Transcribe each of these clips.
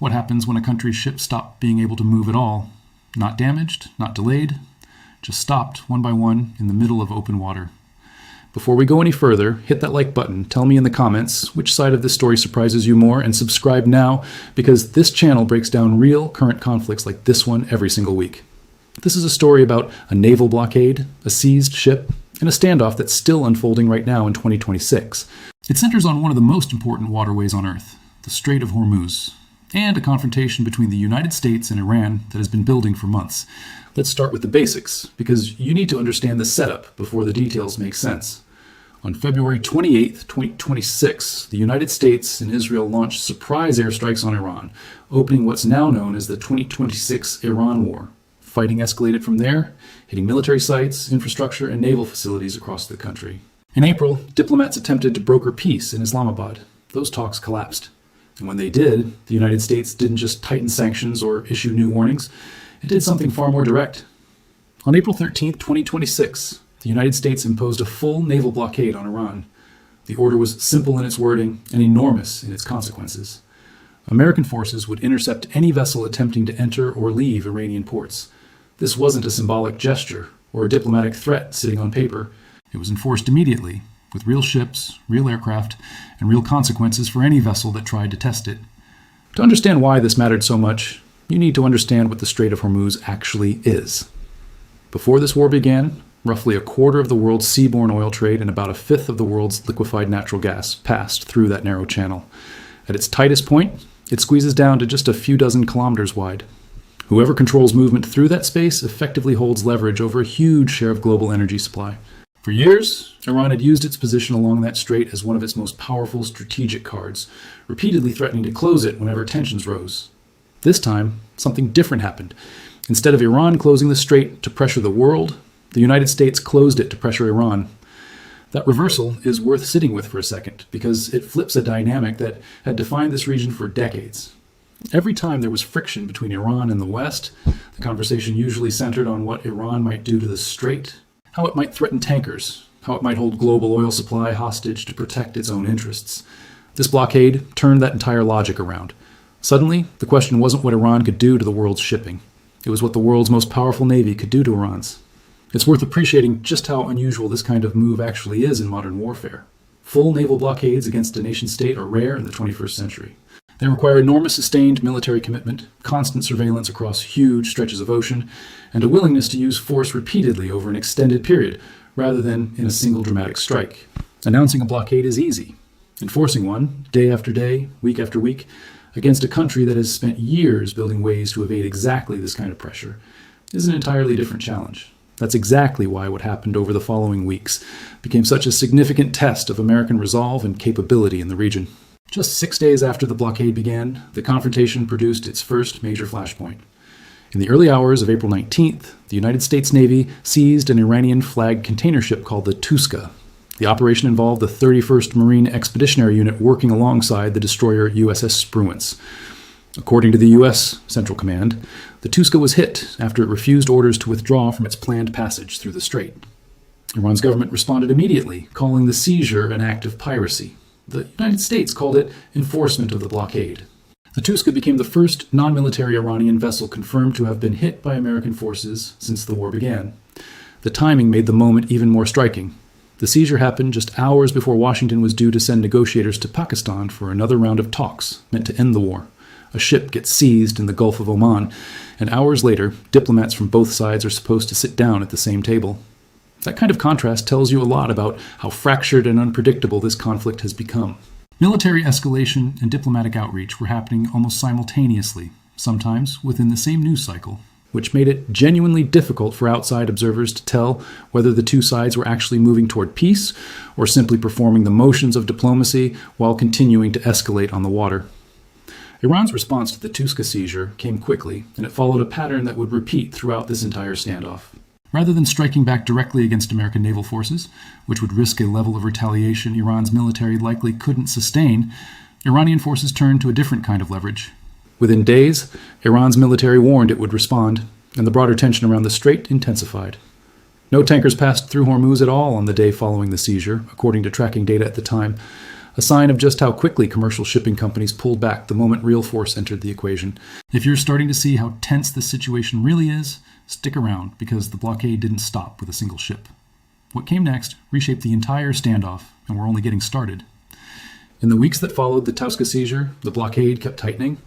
What happens when a country's ships stop being able to move at all? Not damaged, not delayed, just stopped one by one in the middle of open water. Before we go any further, hit that like button, tell me in the comments which side of this story surprises you more, and subscribe now because this channel breaks down real current conflicts like this one every single week. This is a story about a naval blockade, a seized ship, and a standoff that's still unfolding right now in 2026. It centers on one of the most important waterways on Earth, the Strait of Hormuz, and a confrontation between the United States and Iran that has been building for months. Let's start with the basics, because you need to understand the setup before the details make sense. On February 28, 2026, the United States and Israel launched surprise airstrikes on Iran, opening what's now known as the 2026 Iran War. Fighting escalated from there, hitting military sites, infrastructure, and naval facilities across the country. In April, diplomats attempted to broker peace in Islamabad. Those talks collapsed. And when they did, the United States didn't just tighten sanctions or issue new warnings. It did something far more direct. On April 13, 2026, the United States imposed a full naval blockade on Iran. The order was simple in its wording and enormous in its consequences. American forces would intercept any vessel attempting to enter or leave Iranian ports. This wasn't a symbolic gesture or a diplomatic threat sitting on paper. It was enforced immediately, with real ships, real aircraft, and real consequences for any vessel that tried to test it. To understand why this mattered so much, you need to understand what the Strait of Hormuz actually is. Before this war began, roughly a quarter of the world's seaborne oil trade and about a fifth of the world's liquefied natural gas passed through that narrow channel. At its tightest point, it squeezes down to just a few dozen kilometers wide. Whoever controls movement through that space effectively holds leverage over a huge share of global energy supply. For years, Iran had used its position along that strait as one of its most powerful strategic cards, repeatedly threatening to close it whenever tensions rose. This time, something different happened. Instead of Iran closing the strait to pressure the world, the United States closed it to pressure Iran. That reversal is worth sitting with for a second, because it flips a dynamic that had defined this region for decades. Every time there was friction between Iran and the West, the conversation usually centered on what Iran might do to the strait, how it might threaten tankers, how it might hold global oil supply hostage to protect its own interests. This blockade turned that entire logic around. Suddenly, the question wasn't what Iran could do to the world's shipping. It was what the world's most powerful navy could do to Iran's. It's worth appreciating just how unusual this kind of move actually is in modern warfare. Full naval blockades against a nation-state are rare in the 21st century. They require enormous sustained military commitment, constant surveillance across huge stretches of ocean, and a willingness to use force repeatedly over an extended period, rather than in a single dramatic strike. Announcing a blockade is easy. Enforcing one, day after day, week after week, against a country that has spent years building ways to evade exactly this kind of pressure, is an entirely different challenge. That's exactly why what happened over the following weeks became such a significant test of American resolve and capability in the region. Just 6 days after the blockade began, the confrontation produced its first major flashpoint. In the early hours of April 19th, the United States Navy seized an Iranian-flagged container ship called the Tuska. The operation involved the 31st Marine Expeditionary Unit working alongside the destroyer USS Spruance. According to the U.S. Central Command, the Tuska was hit after it refused orders to withdraw from its planned passage through the strait. Iran's government responded immediately, calling the seizure an act of piracy. The United States called it enforcement of the blockade. The Tuska became the first non-military Iranian vessel confirmed to have been hit by American forces since the war began. The timing made the moment even more striking. The seizure happened just hours before Washington was due to send negotiators to Pakistan for another round of talks meant to end the war. A ship gets seized in the Gulf of Oman, and hours later, diplomats from both sides are supposed to sit down at the same table. That kind of contrast tells you a lot about how fractured and unpredictable this conflict has become. Military escalation and diplomatic outreach were happening almost simultaneously, sometimes within the same news cycle, which made it genuinely difficult for outside observers to tell whether the two sides were actually moving toward peace or simply performing the motions of diplomacy while continuing to escalate on the water. Iran's response to the Tuska seizure came quickly, and it followed a pattern that would repeat throughout this entire standoff. Rather than striking back directly against American naval forces, which would risk a level of retaliation Iran's military likely couldn't sustain, Iranian forces turned to a different kind of leverage. Within days, Iran's military warned it would respond, and the broader tension around the strait intensified. No tankers passed through Hormuz at all on the day following the seizure, according to tracking data at the time. a sign of just how quickly commercial shipping companies pulled back the moment real force entered the equation. If you're starting to see how tense this situation really is, stick around, because the blockade didn't stop with a single ship. What came next reshaped the entire standoff, and we're only getting started. In the weeks that followed the Tauska seizure, the blockade kept tightening.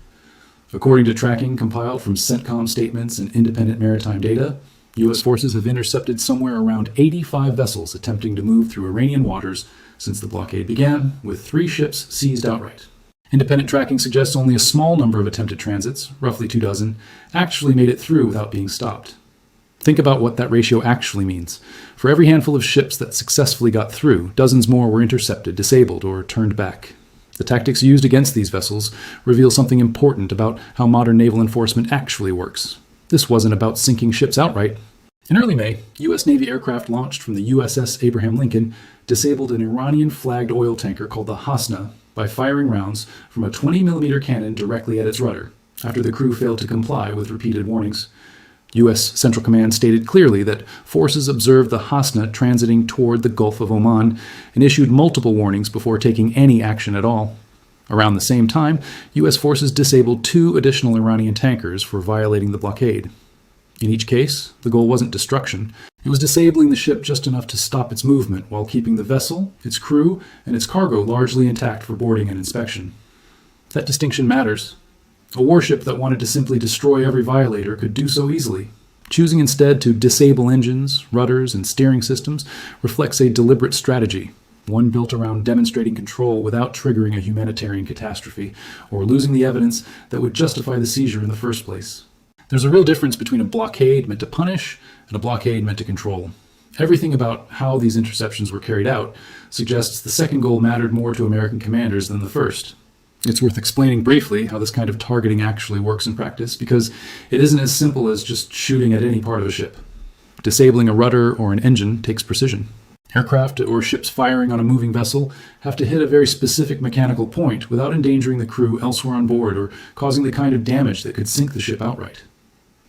According to tracking compiled from CENTCOM statements and independent maritime data, U.S. forces have intercepted somewhere around 85 vessels attempting to move through Iranian waters since the blockade began, with 3 ships seized outright. Independent tracking suggests only a small number of attempted transits, roughly 2 dozen, actually made it through without being stopped. Think about what that ratio actually means. For every handful of ships that successfully got through, dozens more were intercepted, disabled, or turned back. The tactics used against these vessels reveal something important about how modern naval enforcement actually works. This wasn't about sinking ships outright. In early May, U.S. Navy aircraft launched from the USS Abraham Lincoln disabled an Iranian-flagged oil tanker called the Hasna by firing rounds from a 20mm cannon directly at its rudder, after the crew failed to comply with repeated warnings. U.S. Central Command stated clearly that forces observed the Hasna transiting toward the Gulf of Oman and issued multiple warnings before taking any action at all. Around the same time, U.S. forces disabled 2 additional Iranian tankers for violating the blockade. In each case, the goal wasn't destruction. It was disabling the ship just enough to stop its movement while keeping the vessel, its crew, and its cargo largely intact for boarding and inspection. That distinction matters. A warship that wanted to simply destroy every violator could do so easily. Choosing instead to disable engines, rudders, and steering systems reflects a deliberate strategy, one built around demonstrating control without triggering a humanitarian catastrophe or losing the evidence that would justify the seizure in the first place. There's a real difference between a blockade meant to punish and a blockade meant to control. Everything about how these interceptions were carried out suggests the second goal mattered more to American commanders than the first. It's worth explaining briefly how this kind of targeting actually works in practice, because it isn't as simple as just shooting at any part of a ship. Disabling a rudder or an engine takes precision. Aircraft or ships firing on a moving vessel have to hit a very specific mechanical point without endangering the crew elsewhere on board or causing the kind of damage that could sink the ship outright.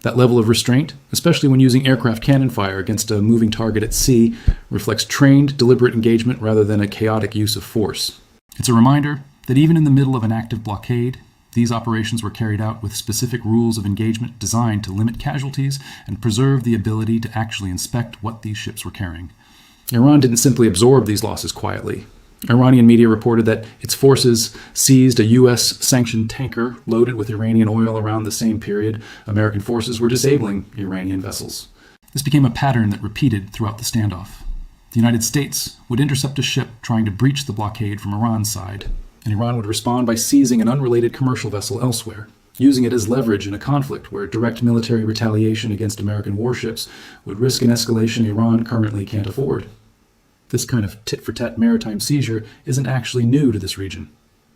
That level of restraint, especially when using aircraft cannon fire against a moving target at sea, reflects trained, deliberate engagement rather than a chaotic use of force. It's a reminder that even in the middle of an active blockade, these operations were carried out with specific rules of engagement designed to limit casualties and preserve the ability to actually inspect what these ships were carrying. Iran didn't simply absorb these losses quietly. Iranian media reported that its forces seized a U.S.-sanctioned tanker loaded with Iranian oil around the same period American forces were disabling Iranian vessels. This became a pattern that repeated throughout the standoff. The United States would intercept a ship trying to breach the blockade from Iran's side, and Iran would respond by seizing an unrelated commercial vessel elsewhere, using it as leverage in a conflict where direct military retaliation against American warships would risk an escalation Iran currently can't afford. This kind of tit-for-tat maritime seizure isn't actually new to this region.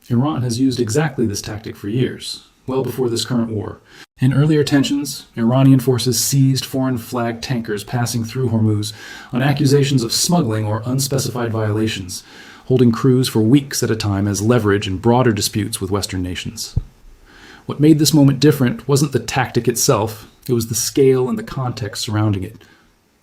Iran has used exactly this tactic for years, well before this current war. In earlier tensions, Iranian forces seized foreign-flagged tankers passing through Hormuz on accusations of smuggling or unspecified violations, holding crews for weeks at a time as leverage in broader disputes with Western nations. What made this moment different wasn't the tactic itself, it was the scale and the context surrounding it.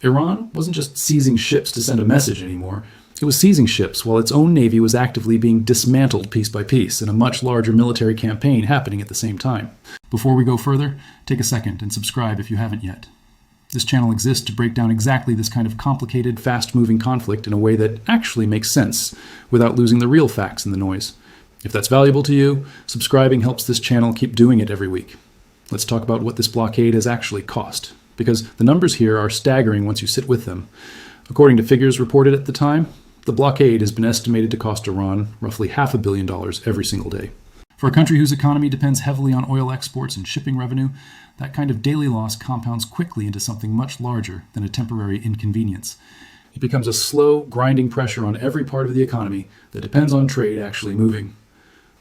Iran wasn't just seizing ships to send a message anymore. It was seizing ships while its own navy was actively being dismantled piece by piece in a much larger military campaign happening at the same time. Before we go further, take a second and subscribe if you haven't yet. This channel exists to break down exactly this kind of complicated, fast-moving conflict in a way that actually makes sense, without losing the real facts in the noise. If that's valuable to you, subscribing helps this channel keep doing it every week. Let's talk about what this blockade has actually cost, because the numbers here are staggering once you sit with them. According to figures reported at the time, the blockade has been estimated to cost Iran roughly $500 million every single day. For a country whose economy depends heavily on oil exports and shipping revenue, that kind of daily loss compounds quickly into something much larger than a temporary inconvenience. It becomes a slow, grinding pressure on every part of the economy that depends on trade actually moving.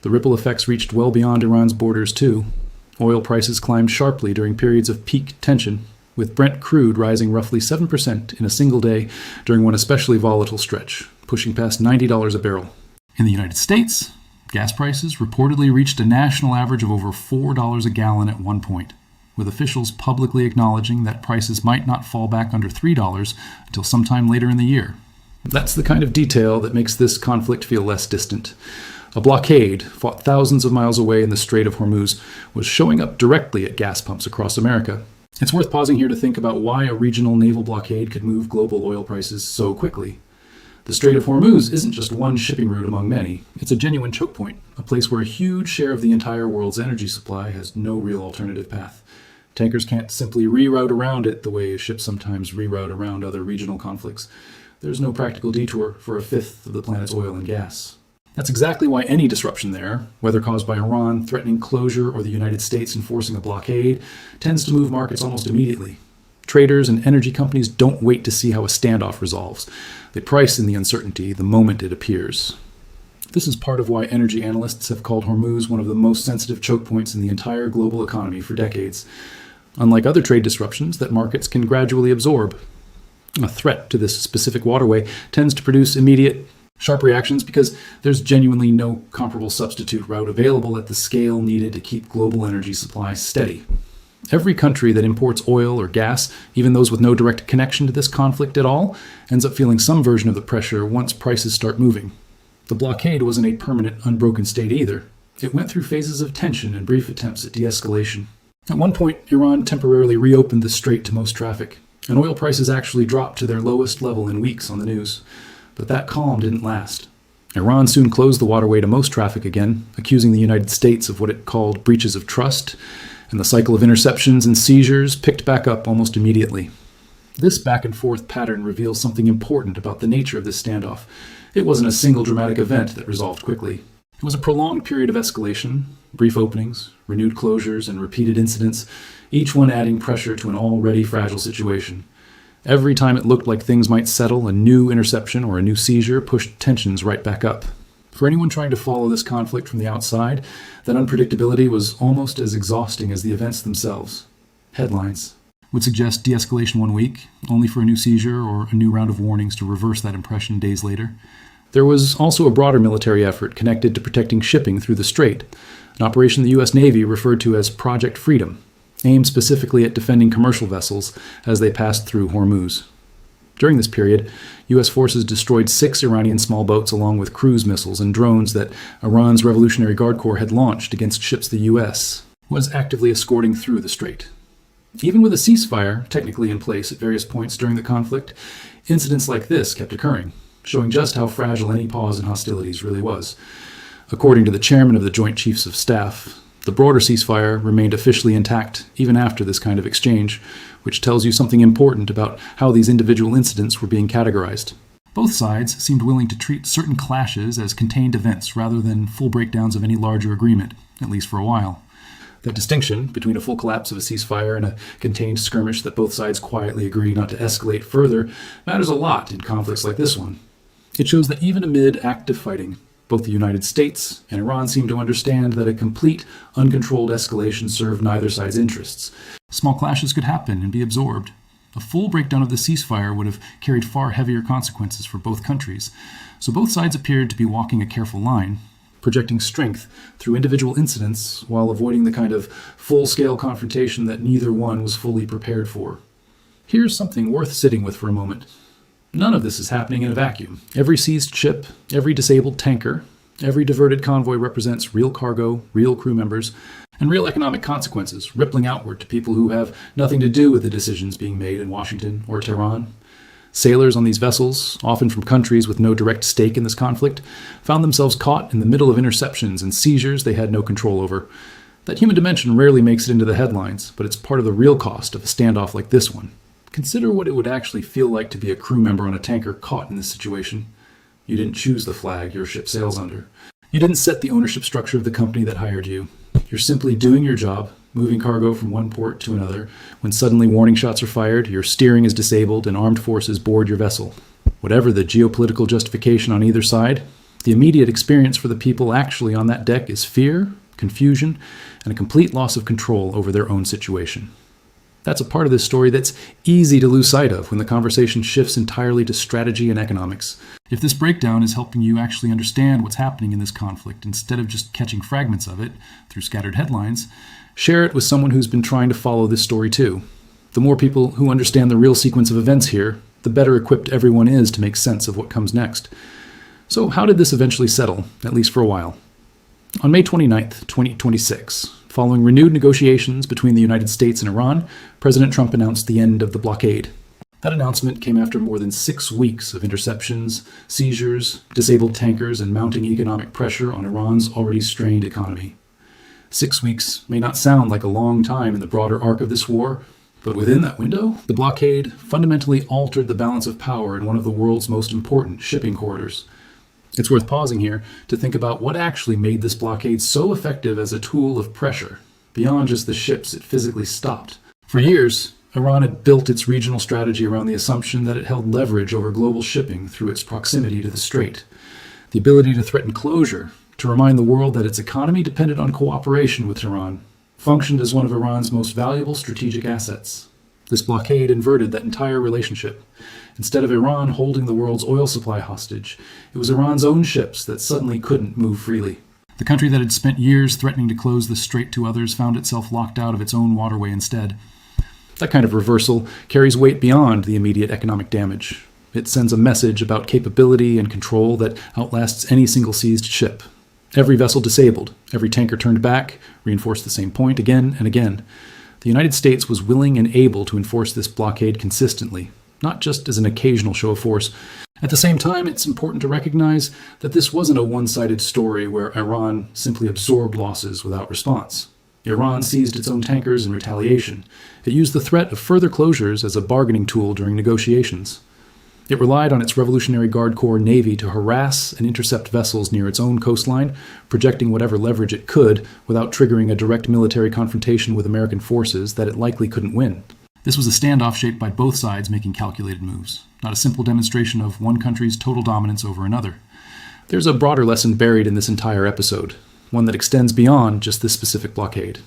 The ripple effects reached well beyond Iran's borders, too. Oil prices climbed sharply during periods of peak tension, with Brent crude rising roughly 7% in a single day during one especially volatile stretch, pushing past $90 a barrel. In the United States, gas prices reportedly reached a national average of over $4 a gallon at one point, with officials publicly acknowledging that prices might not fall back under $3 until sometime later in the year. That's the kind of detail that makes this conflict feel less distant. A blockade, fought thousands of miles away in the Strait of Hormuz, was showing up directly at gas pumps across America. It's worth pausing here to think about why a regional naval blockade could move global oil prices so quickly. The Strait of Hormuz isn't just one shipping route among many. It's a genuine choke point, a place where a huge share of the entire world's energy supply has no real alternative path. Tankers can't simply reroute around it the way ships sometimes reroute around other regional conflicts. There's no practical detour for a fifth of the planet's oil and gas. That's exactly why any disruption there, whether caused by Iran threatening closure or the United States enforcing a blockade, tends to move markets almost immediately. Traders and energy companies don't wait to see how a standoff resolves. They price in the uncertainty the moment it appears. This is part of why energy analysts have called Hormuz one of the most sensitive choke points in the entire global economy for decades. Unlike other trade disruptions that markets can gradually absorb, a threat to this specific waterway tends to produce immediate, sharp reactions because there's genuinely no comparable substitute route available at the scale needed to keep global energy supply steady. Every country that imports oil or gas, even those with no direct connection to this conflict at all, ends up feeling some version of the pressure once prices start moving. The blockade wasn't a permanent, unbroken state either. It went through phases of tension and brief attempts at de-escalation. At one point, Iran temporarily reopened the strait to most traffic, and oil prices actually dropped to their lowest level in weeks on the news. But that calm didn't last. Iran soon closed the waterway to most traffic again, accusing the United States of what it called breaches of trust, and the cycle of interceptions and seizures picked back up almost immediately. This back-and-forth pattern reveals something important about the nature of this standoff. It wasn't a single dramatic event that resolved quickly. It was a prolonged period of escalation, brief openings, renewed closures, and repeated incidents, each one adding pressure to an already fragile situation. Every time it looked like things might settle, a new interception or a new seizure pushed tensions right back up. For anyone trying to follow this conflict from the outside, that unpredictability was almost as exhausting as the events themselves. Headlines would suggest de-escalation 1 week, only for a new seizure or a new round of warnings to reverse that impression days later. There was also a broader military effort connected to protecting shipping through the strait, an operation the U.S. Navy referred to as Project Freedom, aimed specifically at defending commercial vessels as they passed through Hormuz. During this period, U.S. forces destroyed 6 Iranian small boats along with cruise missiles and drones that Iran's Revolutionary Guard Corps had launched against ships the U.S. was actively escorting through the strait. Even with a ceasefire technically in place at various points during the conflict, incidents like this kept occurring, showing just how fragile any pause in hostilities really was. According to the chairman of the Joint Chiefs of Staff, the broader ceasefire remained officially intact even after this kind of exchange, which tells you something important about how these individual incidents were being categorized. Both sides seemed willing to treat certain clashes as contained events rather than full breakdowns of any larger agreement, at least for a while. That distinction between a full collapse of a ceasefire and a contained skirmish that both sides quietly agree not to escalate further matters a lot in conflicts like this one. It shows that even amid active fighting, both the United States and Iran seem to understand that a complete, uncontrolled escalation served neither side's interests. Small clashes could happen and be absorbed. A full breakdown of the ceasefire would have carried far heavier consequences for both countries, so both sides appeared to be walking a careful line, projecting strength through individual incidents while avoiding the kind of full-scale confrontation that neither one was fully prepared for. Here's something worth sitting with for a moment. None of this is happening in a vacuum. Every seized ship, every disabled tanker, every diverted convoy represents real cargo, real crew members, and real economic consequences rippling outward to people who have nothing to do with the decisions being made in Washington or Tehran. Sailors on these vessels, often from countries with no direct stake in this conflict, found themselves caught in the middle of interceptions and seizures they had no control over. That human dimension rarely makes it into the headlines, but it's part of the real cost of a standoff like this one. Consider what it would actually feel like to be a crew member on a tanker caught in this situation. You didn't choose the flag your ship sails under. You didn't set the ownership structure of the company that hired you. You're simply doing your job, moving cargo from one port to another. When suddenly warning shots are fired, your steering is disabled and armed forces board your vessel. Whatever the geopolitical justification on either side, the immediate experience for the people actually on that deck is fear, confusion, and a complete loss of control over their own situation. That's a part of this story that's easy to lose sight of when the conversation shifts entirely to strategy and economics. If this breakdown is helping you actually understand what's happening in this conflict instead of just catching fragments of it through scattered headlines, share it with someone who's been trying to follow this story too. The more people who understand the real sequence of events here, the better equipped everyone is to make sense of what comes next. So how did this eventually settle, at least for a while? On May 29th, 2026, following renewed negotiations between the United States and Iran, President Trump announced the end of the blockade. That announcement came after more than 6 weeks of interceptions, seizures, disabled tankers, and mounting economic pressure on Iran's already strained economy. 6 weeks may not sound like a long time in the broader arc of this war, but within that window, the blockade fundamentally altered the balance of power in one of the world's most important shipping corridors. It's worth pausing here to think about what actually made this blockade so effective as a tool of pressure, beyond just the ships it physically stopped. For years, Iran had built its regional strategy around the assumption that it held leverage over global shipping through its proximity to the Strait. The ability to threaten closure, to remind the world that its economy depended on cooperation with Iran, functioned as one of Iran's most valuable strategic assets. This blockade inverted that entire relationship. Instead of Iran holding the world's oil supply hostage, it was Iran's own ships that suddenly couldn't move freely. The country that had spent years threatening to close the strait to others found itself locked out of its own waterway instead. That kind of reversal carries weight beyond the immediate economic damage. It sends a message about capability and control that outlasts any single seized ship. Every vessel disabled, every tanker turned back, reinforced the same point again and again. The United States was willing and able to enforce this blockade consistently, not just as an occasional show of force. At the same time, it's important to recognize that this wasn't a one-sided story where Iran simply absorbed losses without response. Iran seized its own tankers in retaliation. It used the threat of further closures as a bargaining tool during negotiations. It relied on its Revolutionary Guard Corps Navy to harass and intercept vessels near its own coastline, projecting whatever leverage it could without triggering a direct military confrontation with American forces that it likely couldn't win. This was a standoff shaped by both sides making calculated moves, not a simple demonstration of one country's total dominance over another. There's a broader lesson buried in this entire episode, one that extends beyond just this specific blockade.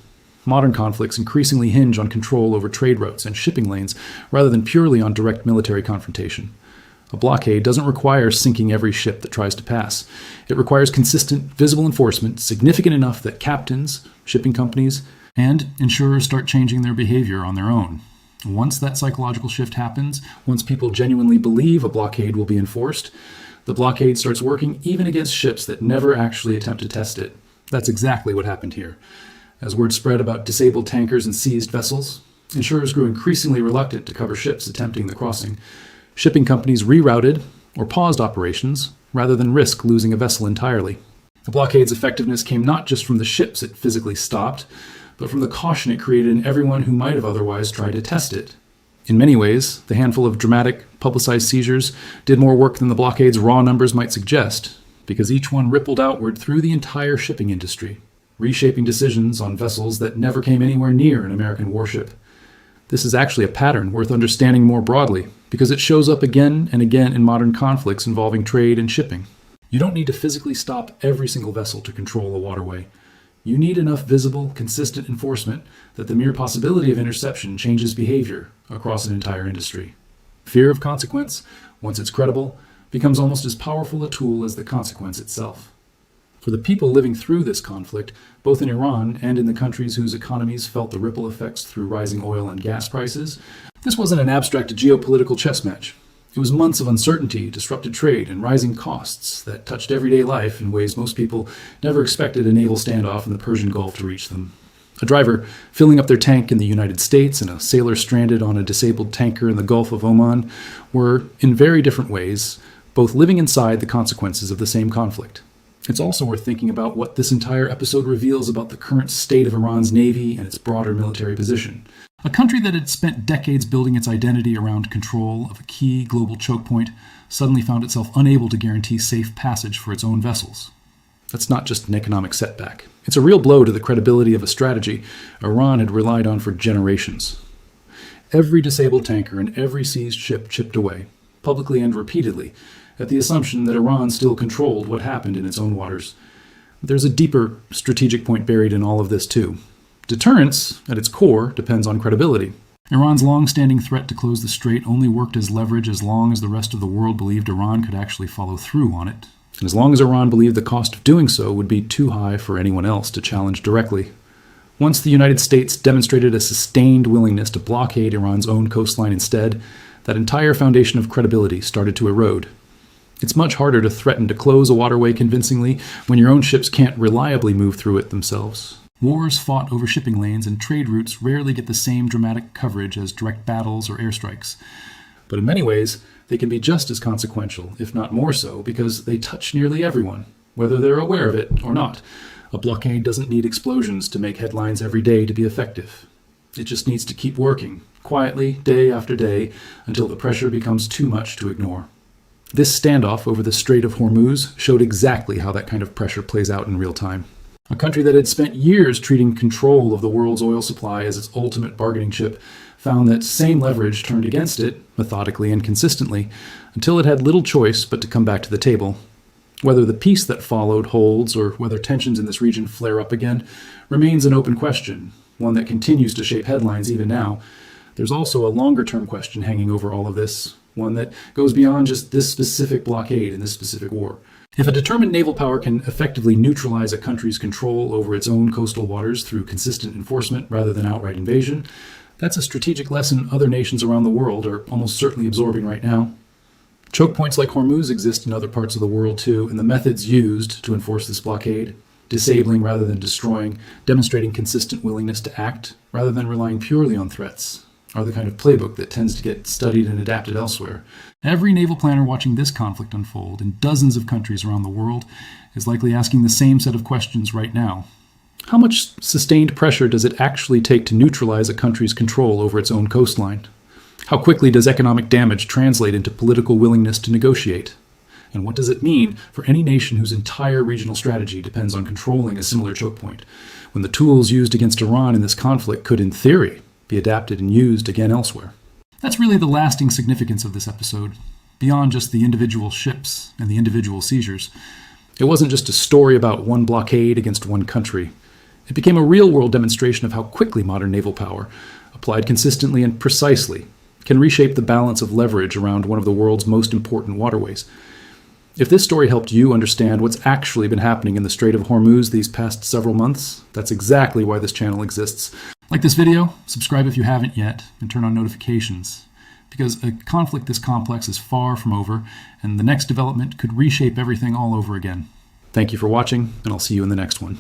Modern conflicts increasingly hinge on control over trade routes and shipping lanes rather than purely on direct military confrontation. A blockade doesn't require sinking every ship that tries to pass. It requires consistent, visible enforcement, significant enough that captains, shipping companies, and insurers start changing their behavior on their own. Once that psychological shift happens, once people genuinely believe a blockade will be enforced, the blockade starts working even against ships that never actually attempt to test it. That's exactly what happened here. As word spread about disabled tankers and seized vessels, insurers grew increasingly reluctant to cover ships attempting the crossing. Shipping companies rerouted or paused operations rather than risk losing a vessel entirely. The blockade's effectiveness came not just from the ships it physically stopped, but from the caution it created in everyone who might have otherwise tried to test it. In many ways, the handful of dramatic, publicized seizures did more work than the blockade's raw numbers might suggest, because each one rippled outward through the entire shipping industry, reshaping decisions on vessels that never came anywhere near an American warship. This is actually a pattern worth understanding more broadly, because it shows up again and again in modern conflicts involving trade and shipping. You don't need to physically stop every single vessel to control a waterway. You need enough visible, consistent enforcement that the mere possibility of interception changes behavior across an entire industry. Fear of consequence, once it's credible, becomes almost as powerful a tool as the consequence itself. For the people living through this conflict, both in Iran and in the countries whose economies felt the ripple effects through rising oil and gas prices, this wasn't an abstract geopolitical chess match. It was months of uncertainty, disrupted trade, and rising costs that touched everyday life in ways most people never expected a naval standoff in the Persian Gulf to reach them. A driver filling up their tank in the United States and a sailor stranded on a disabled tanker in the Gulf of Oman were, in very different ways, both living inside the consequences of the same conflict. It's also worth thinking about what this entire episode reveals about the current state of Iran's navy and its broader military position. A country that had spent decades building its identity around control of a key global choke point suddenly found itself unable to guarantee safe passage for its own vessels. That's not just an economic setback. It's a real blow to the credibility of a strategy Iran had relied on for generations. Every disabled tanker and every seized ship chipped away, publicly and repeatedly, at the assumption that Iran still controlled what happened in its own waters. There's a deeper strategic point buried in all of this, too. Deterrence, at its core, depends on credibility. Iran's long-standing threat to close the strait only worked as leverage as long as the rest of the world believed Iran could actually follow through on it, and as long as Iran believed the cost of doing so would be too high for anyone else to challenge directly. Once the United States demonstrated a sustained willingness to blockade Iran's own coastline instead, that entire foundation of credibility started to erode. It's much harder to threaten to close a waterway convincingly when your own ships can't reliably move through it themselves. Wars fought over shipping lanes and trade routes rarely get the same dramatic coverage as direct battles or airstrikes. But in many ways, they can be just as consequential, if not more so, because they touch nearly everyone, whether they're aware of it or not. A blockade doesn't need explosions to make headlines every day to be effective. It just needs to keep working, quietly, day after day, until the pressure becomes too much to ignore. This standoff over the Strait of Hormuz showed exactly how that kind of pressure plays out in real time. A country that had spent years treating control of the world's oil supply as its ultimate bargaining chip found that same leverage turned against it, methodically and consistently, until it had little choice but to come back to the table. Whether the peace that followed holds, or whether tensions in this region flare up again, remains an open question, one that continues to shape headlines even now. There's also a longer-term question hanging over all of this, one that goes beyond just this specific blockade and this specific war. If a determined naval power can effectively neutralize a country's control over its own coastal waters through consistent enforcement rather than outright invasion, that's a strategic lesson other nations around the world are almost certainly absorbing right now. Choke points like Hormuz exist in other parts of the world too, and the methods used to enforce this blockade, disabling rather than destroying, demonstrating consistent willingness to act rather than relying purely on threats, are the kind of playbook that tends to get studied and adapted elsewhere. Every naval planner watching this conflict unfold in dozens of countries around the world is likely asking the same set of questions right now. How much sustained pressure does it actually take to neutralize a country's control over its own coastline? How quickly does economic damage translate into political willingness to negotiate? And what does it mean for any nation whose entire regional strategy depends on controlling a similar choke point, when the tools used against Iran in this conflict could, in theory, be adapted and used again elsewhere? That's really the lasting significance of this episode, beyond just the individual ships and the individual seizures. It wasn't just a story about one blockade against one country. It became a real-world demonstration of how quickly modern naval power, applied consistently and precisely, can reshape the balance of leverage around one of the world's most important waterways. If this story helped you understand what's actually been happening in the Strait of Hormuz these past several months, that's exactly why this channel exists. Like this video, subscribe if you haven't yet, and turn on notifications, because a conflict this complex is far from over, and the next development could reshape everything all over again. Thank you for watching, and I'll see you in the next one.